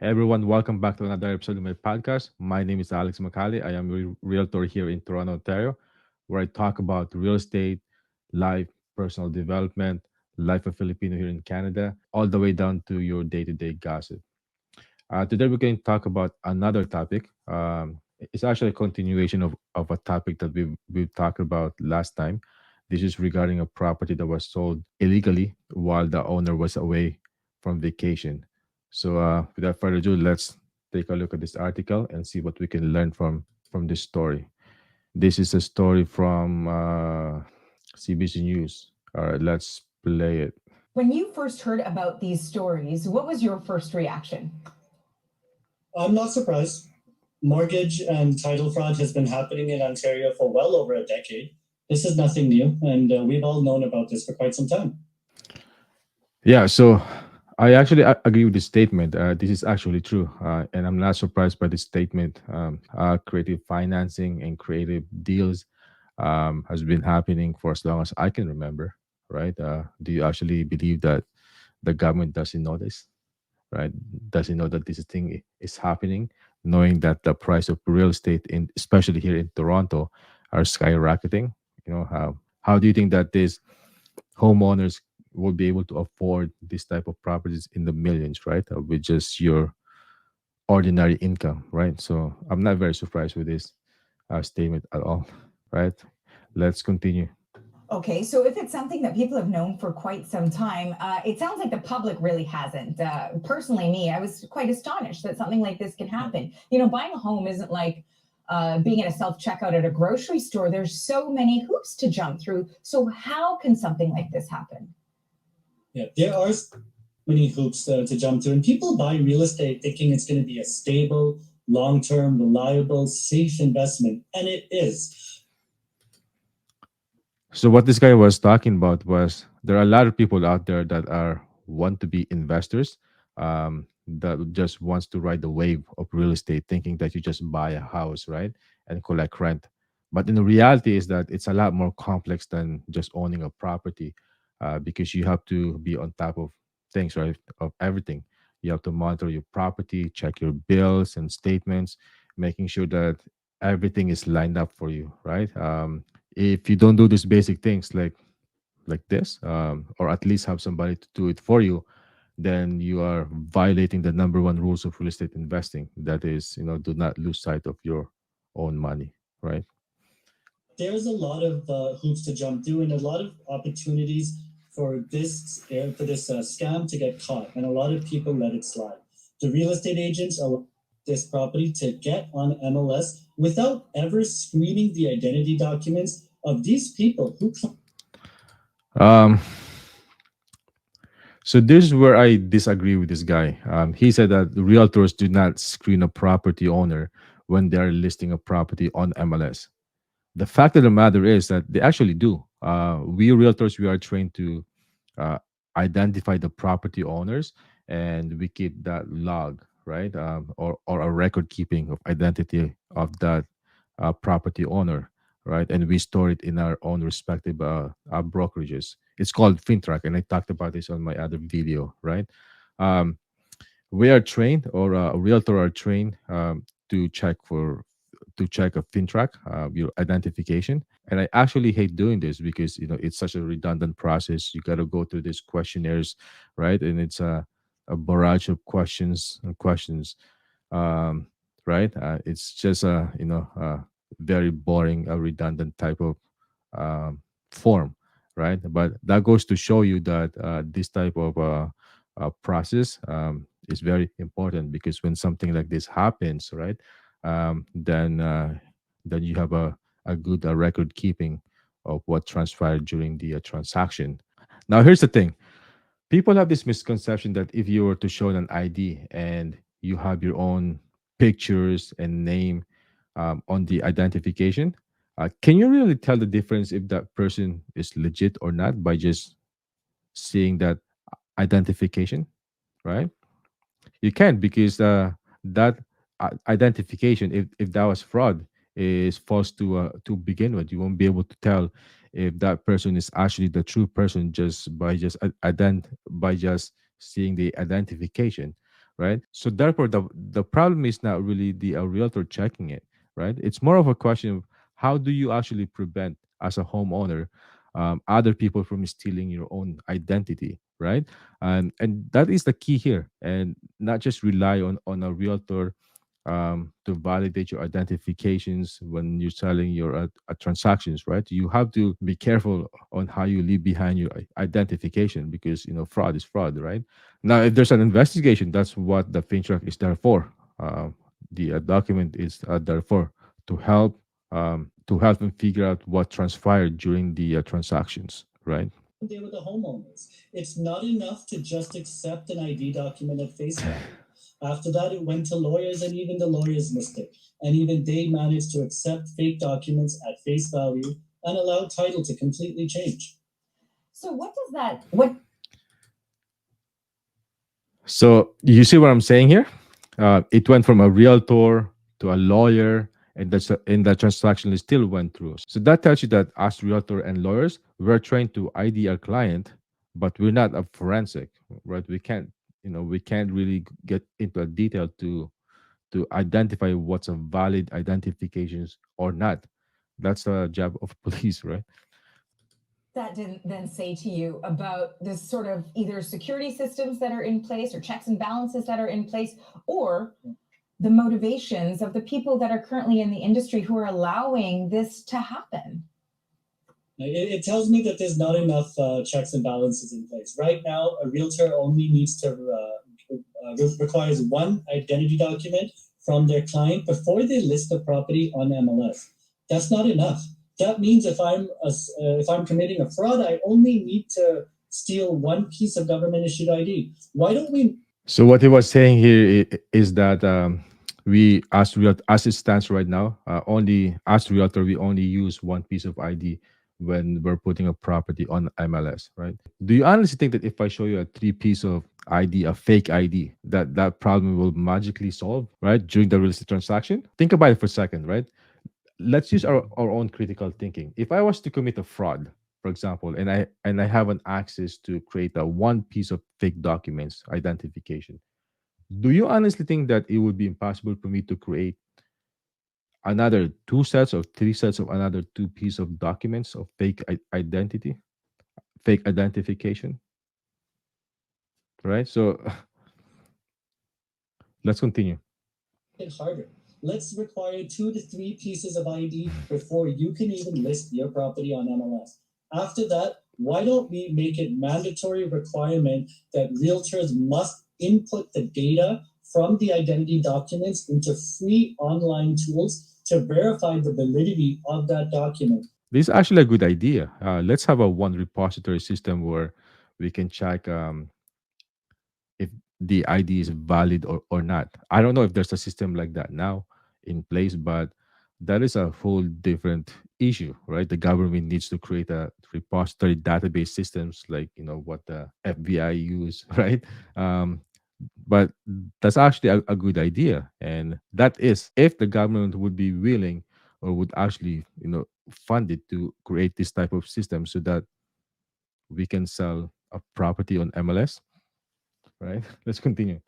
Hey everyone, welcome back to another episode of my podcast. My name is Alex Macale. I am a realtor here in Toronto, Ontario, where I talk about real estate, life, personal development, life of Filipino here in Canada, all the way down to your day-to-day gossip. Today we're going to talk about another topic. It's actually a continuation of a topic that we've talked about last time. This is regarding a property that was sold illegally while the owner was away from vacation. So without further ado, let's take a look at this article and see what we can learn from this story. This is a story from CBC News. All right, let's play it. When you first heard about these stories, what was your first reaction? I'm not surprised. Mortgage and title fraud has been happening in Ontario for well over a decade. This is nothing new, and we've all known about this for quite some time. Yeah, so I actually agree with this statement. This is actually true, and I'm not surprised by this statement. Creative financing and creative deals has been happening for as long as I can remember. Right? Do you actually believe that the government doesn't know this? Right? Doesn't know that this thing is happening, knowing that the price of real estate, in especially here in Toronto, are skyrocketing. How do you think that these homeowners will be able to afford this type of properties in the millions, right? With just your ordinary income, right? So I'm not very surprised with this statement at all, right? Let's continue. Okay, so if it's something that people have known for quite some time, it sounds like the public really hasn't. Personally, me, I was quite astonished that something like this can happen. Buying a home isn't like being at a self checkout at a grocery store. There's so many hoops to jump through. So, how can something like this happen? Yeah, there are many hoops to jump through, and people buy real estate thinking it's going to be a stable, long term, reliable, safe investment, and it is. So what this guy was talking about was there are a lot of people out there that are want to be investors, that just wants to ride the wave of real estate, thinking that you just buy a house, right, and collect rent. But in the reality is that it's a lot more complex than just owning a property, because you have to be on top of things, right, of everything. You have to monitor your property, check your bills and statements, making sure that everything is lined up for you, right? If you don't do these basic things like this, or at least have somebody to do it for you, then you are violating the number one rules of real estate investing, that is, do not lose sight of your own money, right? There's a lot of hoops to jump through, and a lot of opportunities for this scam to get caught, and a lot of people let it slide. The real estate agents allow this property to get on MLS without ever screening the identity documents of these people who um so this is where I disagree with this guy. He said that realtors do not screen a property owner when they are listing a property on MLS. The fact of the matter is that they actually do. We realtors, we are trained to uh, identify the property owners, and we keep that log, right, or a record keeping of identity of that property owner, right, and we store it in our own respective brokerages. It's called FinTrack, and I talked about this on my other video, right. um, we are trained, or a realtor are trained, to check a FinTrack, your identification. And I actually hate doing this because it's such a redundant process. You got to go through these questionnaires, right? And it's a barrage of questions, um, right? It's just a very boring, redundant type of form, right? But that goes to show you that this type of process is very important, because when something like this happens, right, then you have a good record keeping of what transpired during the transaction. Now, here's the thing: people have this misconception that if you were to show an ID and you have your own pictures and name on the identification, can you really tell the difference if that person is legit or not by just seeing that identification, right? You can't, because that identification, if that was fraud, is false to begin with. You won't be able to tell if that person is actually the true person just by just seeing the identification, right? So therefore, the problem is not really the realtor checking it, right? It's more of a question of how do you actually prevent as a homeowner other people from stealing your own identity, right? And that is the key here, and not just rely on a realtor to validate your identifications when you're selling your transactions, right? You have to be careful on how you leave behind your identification, because fraud is fraud, right? Now, if there's an investigation, that's what the FinTrack is there for. The document is there for to help and figure out what transpired during the transactions, right? There with the homeowners. It's not enough to just accept an ID document at face value. After that, it went to lawyers, and even the lawyers missed it. And even they managed to accept fake documents at face value and allow title to completely change. So what does that what So you see what I'm saying here? It went from a realtor to a lawyer, and the transaction still went through. So that tells you that us realtor and lawyers, we're trained to ID our client, but we're not a forensic, right? We can't really get into a detail to identify what's a valid identifications or not. That's a job of police, right? that didn't then say to you about this sort of either security systems that are in place or checks and balances that are in place, or the motivations of the people that are currently in the industry who are allowing this to happen? It tells me that there's not enough checks and balances in place. Right now, a realtor only needs to requires one identity document from their client before they list the property on MLS. That's not enough. That means if I'm committing a fraud, I only need to steal one piece of government issued ID. Why don't we? So what he was saying here is that we, as it stands right now, only as realtor, we only use one piece of ID when we're putting a property on MLS, right? Do you honestly think that if I show you a three piece of ID, a fake ID, that problem will magically solve, right, during the real estate transaction? Think about it for a second, right? Let's use our own critical thinking. If I was to commit a fraud, for example, and I have an access to create a one piece of fake documents identification, do you honestly think that it would be impossible for me to create another two sets or three sets of another two piece of documents of fake identity, fake identification, right? So let's continue. It harder. Let's require 2 to 3 pieces of ID before you can even list your property on MLS. After that, why don't we make it mandatory requirement that realtors must input the data from the identity documents into free online tools to verify the validity of that document? This is actually a good idea. Let's have a one repository system where we can check if the ID is valid or not. I don't know if there's a system like that now in place, but that is a whole different issue, right? The government needs to create a repository database systems like what the FBI use, right? Um, but that's actually a good idea, and that is if the government would be willing or would actually fund it to create this type of system so that we can sell a property on MLS, right? Let's continue.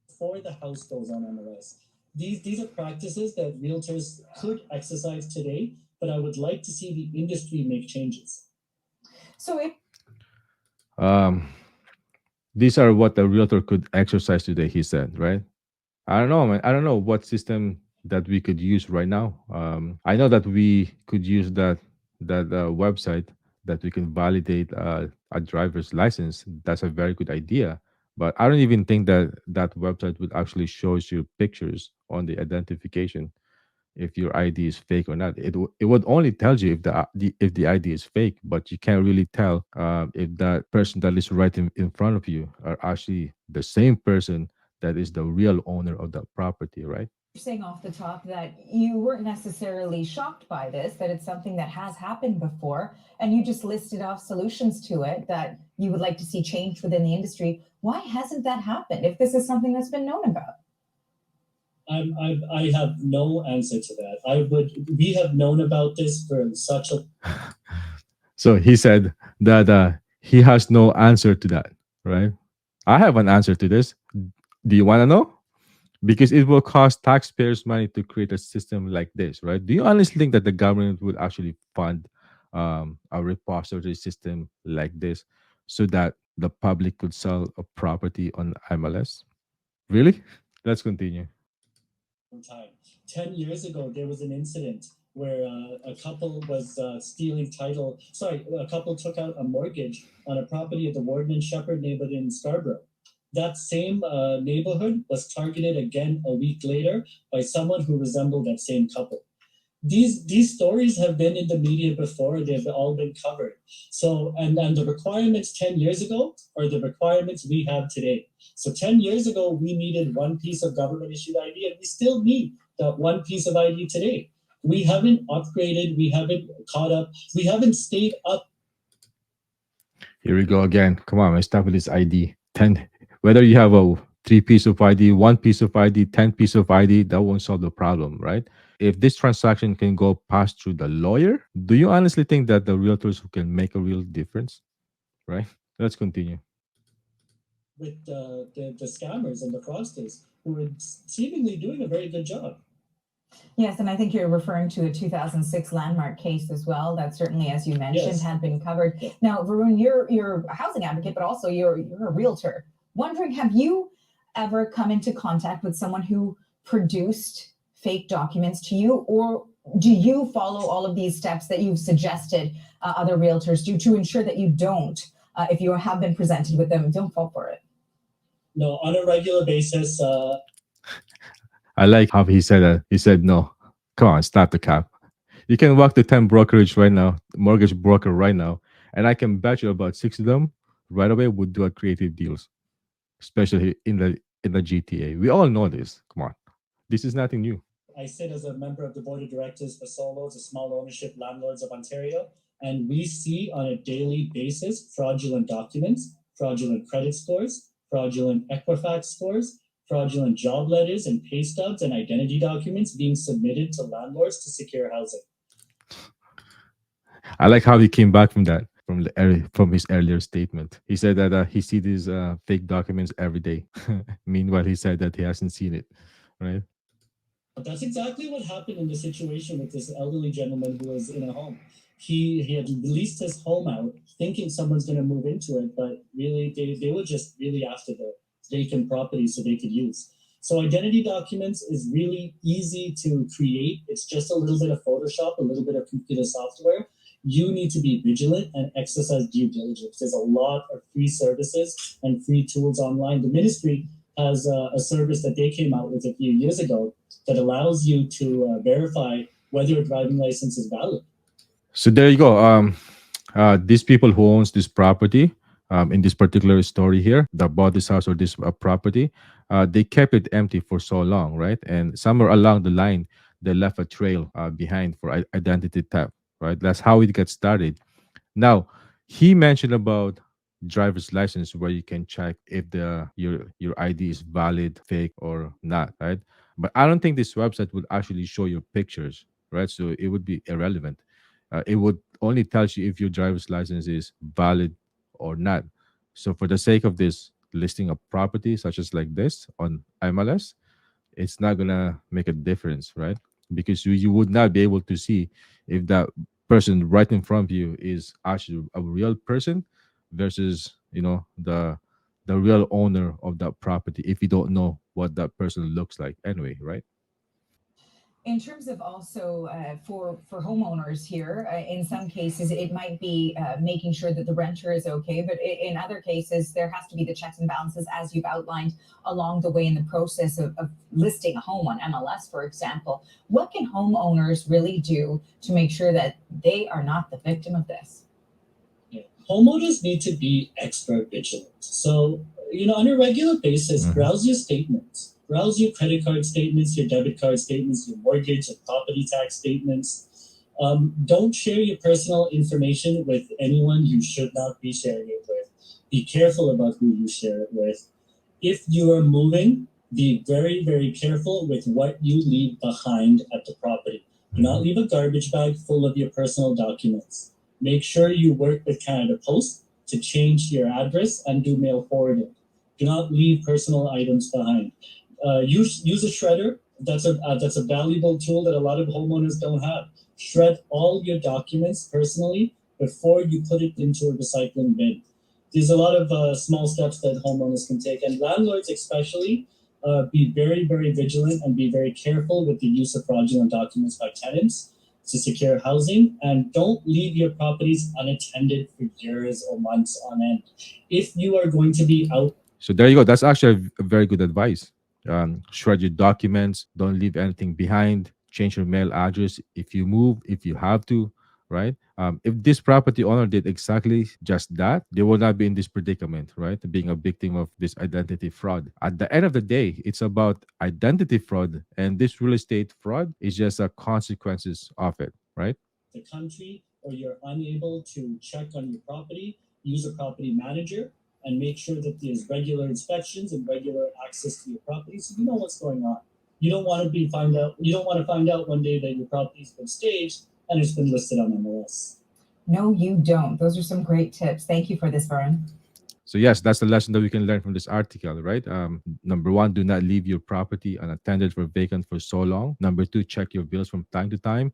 Before the house goes on MLS. These are practices that realtors could exercise today, but I would like to see the industry make changes. So if Um, these are what the realtor could exercise today, he said, right? I don't know, man. I don't know what system that we could use right now. I know that we could use that website that we can validate a driver's license. That's a very good idea. But I don't even think that that website would actually shows you pictures on the identification if your ID is fake or not. It would only tell you if if the ID is fake, but you can't really tell if that person that is right in front of you are actually the same person that is the real owner of that property, right? you're saying off the top that you weren't necessarily shocked by this, that it's something that has happened before, and you just listed off solutions to it that you would like to see change within the industry. Why hasn't that happened if this is something that's been known about? I have no answer to that. We have known about this for such a. So he said that he has no answer to that, right? I have an answer to this. Do you want to know? Because it will cost taxpayers money to create a system like this, right? Do you honestly think that the government would actually fund a repository system like this so that the public could sell a property on MLS? Really? Let's continue. Time. 10 years ago, there was an incident where a couple was stealing title. Sorry, a couple took out a mortgage on a property at the Wardman Shepherd neighborhood in Scarborough. That same neighborhood was targeted again a week later by someone who resembled that same couple. These stories have been in the media before. They've all been covered. So and the requirements 10 years ago are the requirements we have today. So 10 years ago we needed one piece of government issued ID, and we still need that one piece of ID today. We haven't upgraded, we haven't caught up, we haven't stayed up. Here we go again. Come on, man, start with this ID. 10. Whether you have a three piece of ID, one piece of ID, 10 piece of ID, that won't solve the problem, right? If this transaction can go past through the lawyer, do you honestly think that the realtors who can make a real difference? Right? Let's continue. With the scammers and the fraudsters who are seemingly doing a very good job. Yes, and I think you're referring to a 2006 landmark case as well. That certainly, as you mentioned, Yes. had been covered. Now, Varun, you're a housing advocate, but also you're a realtor. Wondering, have you ever come into contact with someone who produced fake documents to you, or do you follow all of these steps that you've suggested other realtors do to ensure that you don't, if you have been presented with them, don't fall for it? No, on a regular basis. I like how he said that. He said, no, come on, stop the cap. You can walk to 10 brokerage right now, mortgage broker right now, and I can bet you about 6 of them right away would do a creative deals, especially in the GTA. We all know this. Come on. This is nothing new. I sit as a member of the board of directors for Solos, a small ownership landlords of Ontario, and we see on a daily basis fraudulent documents, fraudulent credit scores, fraudulent Equifax scores, fraudulent job letters and pay stubs and identity documents being submitted to landlords to secure housing. I like how he came back from that, from his earlier statement. He said that he see these fake documents every day. Meanwhile, he said that he hasn't seen it, right? But that's exactly what happened in the situation with this elderly gentleman who was in a home. He had leased his home out thinking someone's going to move into it, but really they were just really after the vacant property so they could use. So identity documents is really easy to create. It's just a little bit of Photoshop, a little bit of computer software. You need to be vigilant and exercise due diligence. There's a lot of free services and free tools online. The ministry has a service that they came out with a few years ago that allows you to verify whether a driving license is valid. So there you go. These people who owns this property, in this particular story here, that bought this house or this property, they kept it empty for so long, right? And somewhere along the line, they left a trail behind for identity theft, right? That's how it gets started. Now, he mentioned about driver's license where you can check if your ID is valid, fake, or not, right? But I don't think this website would actually show your pictures, right? So it would be irrelevant. It would only tell you if your driver's license is valid or not. So for the sake of this listing of property, such as like this on MLS, it's not gonna make a difference, right? Because you would not be able to see if that person right in front of you is actually a real person versus the real owner of that property if you don't know what that person looks like anyway, right? In terms of also for homeowners here, in some cases it might be making sure that the renter is okay, but in other cases there has to be the checks and balances as you've outlined along the way in the process of listing a home on MLS, for example. What can homeowners really do to make sure that they are not the victim of this? Yeah. Homeowners need to be extra vigilant. So, on a regular basis, browse your statements. Browse your credit card statements, your debit card statements, your mortgage and property tax statements. Don't share your personal information with anyone you should not be sharing it with. Be careful about who you share it with. If you are moving, be very, very careful with what you leave behind at the property. Do not leave a garbage bag full of your personal documents. Make sure you work with Canada Post to change your address and do mail forwarding. Do not leave personal items behind. Use a shredder. That's a valuable tool that a lot of homeowners don't have. Shred all your documents personally before you put it into a recycling bin. There's a lot of small steps that homeowners can take, and landlords especially. Be very, very vigilant and be very careful with the use of fraudulent documents by tenants to secure housing, and don't leave your properties unattended for years or months on end. If you are going to be out. So there you go. That's actually a very good advice. Shred your documents. Don't leave anything behind. Change your mail address if you move, if you have to, right? If this property owner did exactly just that, they will not be in this predicament, right? Being a victim of this identity fraud. At the end of the day, it's about identity fraud, and this real estate fraud is just a consequences of it, right? The country, or you're unable to check on your property, use a property manager and make sure that there's regular inspections and regular access to your property so you know what's going on. You don't want to find out one day that your property's been staged and it's been listed on MLS. No, you don't. Those are some great tips. Thank you for this, Vern. So yes, that's the lesson that we can learn from this article, right? Number one, do not leave your property unattended or vacant for so long. Number two, check your bills from time to time.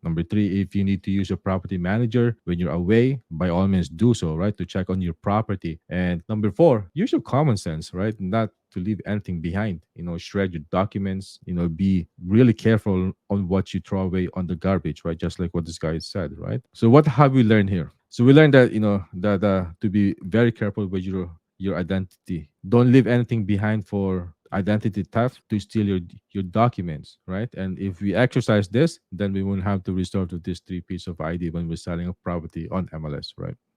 Number three, if you need to use a property manager when you're away, by all means do so, right? To check on your property. And number four, use your common sense, right? Not to leave anything behind. Shred your documents. Be really careful on what you throw away on the garbage, right? Just like what this guy said, right? So what have we learned here? So we learned that that to be very careful with your identity. Don't leave anything behind for identity theft to steal your documents, right? And if we exercise this, then we won't have to resort to this three piece of ID when we're selling a property on MLS, right?